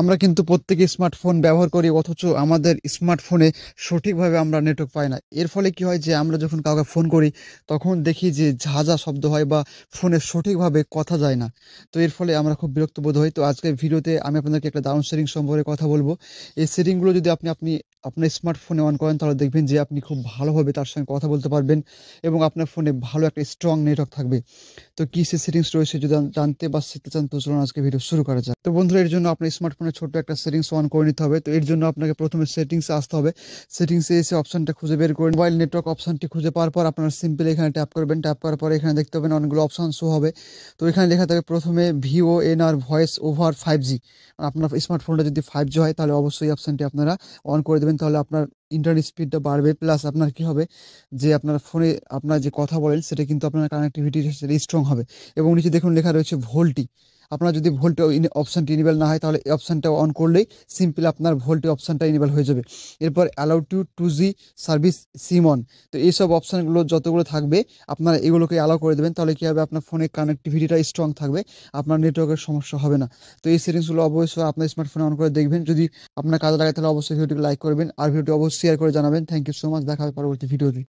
আমরা কিন্তু প্রত্যেকে স্মার্টফোন ব্যবহার করি, অথচ আমাদের স্মার্টফোনে সঠিকভাবে আমরা নেটওয়ার্ক পাই না। এর ফলে কি হয় যে আমরা যখন কাউকে ফোন করি তখন দেখি যে ঝাঁঝা শব্দ হয় বা ফোনে সঠিকভাবে কথা যায় না। তো এর ফলে আমরা খুব বিরক্ত বোধ হই। তো আজকের ভিডিওতে আমি আপনাদেরকে একটা দারুণ সেটিং সম্পর্কে কথা বলবো। এই সেটিংগুলো যদি আপনি আপনার স্মার্টফোনে অন করেন তাহলে দেখবেন যে আপনি খুব ভালোভাবে তার সঙ্গে কথা বলতে পারবেন এবং আপনার ফোনে ভালো একটা স্ট্রং নেটওয়ার্ক থাকবে। তো কি সে সেটিংস রয়েছে যদি জানতে বা শিখতে চান তো চলুন আজকে ভিডিও শুরু করা যাক। তো বন্ধুরা, এর জন্য আপনার স্মার্টফোনে ছোট্ট একটা সেটিংস অন করে নিতে হবে। তো এর জন্য আপনাকে প্রথমে সেটিংসে আসতে হবে। সেটিংসে এসে অপশনটা খুঁজে বের করে মোবাইল নেটওয়ার্ক অপশনটি খুঁজে পাওয়ার পর আপনারা সিম্পল এখানে ট্যাপ করবেন। ট্যাপ করার পরে এখানে দেখতে পাবেন অনেকগুলো অপশন শো হবে। তো এখানে লেখা থাকবে প্রথমে VoNR ভয়েস ওভার 5G। আপনার স্মার্টফোনটা যদি 5G হয় তাহলে অবশ্যই অপশনটি আপনারা অন করে দেবেন, তাহলে আপনার ইন্টারনেট স্পিডটা বাড়বে। প্লাস আপনার কি হবে যে আপনার ফোনে আপনার যে কথা বলেন সেটা কিন্তু আপনার কানেক্টিভিটি সেটা স্ট্রং হবে। এবং নিচে দেখুন লেখা রয়েছে ভোল্টি। আপনার যদি ভোল্টে অপশনটি ইনেবল না হয় তাহলে এই অপশনটা অন করলেই সিম্পল আপনার ভোল্টে অপশনটা ইনেবল হয়ে যাবে। এরপর allow to 2G service SIM on. তো এইসব অপশনগুলো যতগুলো থাকবে আপনারা এগুলোকে অ্যালাউ করে দেবেন, তাহলে কি হবে আপনার ফোনে কানেক্টিভিটিটা স্ট্রং থাকবে, আপনার নেটওয়ার্কের সমস্যা হবে না। তো এই সেটিংসগুলো অবশ্যই আপনার স্মার্টফোনে অন করে দেখবেন। যদি আপনার কাজে লাগে তাহলে অবশ্যই ভিডিওটিকে লাইক করবেন আর ভিডিওটি অবশ্যই শেয়ার করে জানাবেন। Thank you so much. দেখা হবে পরবর্তী ভিডিওতে।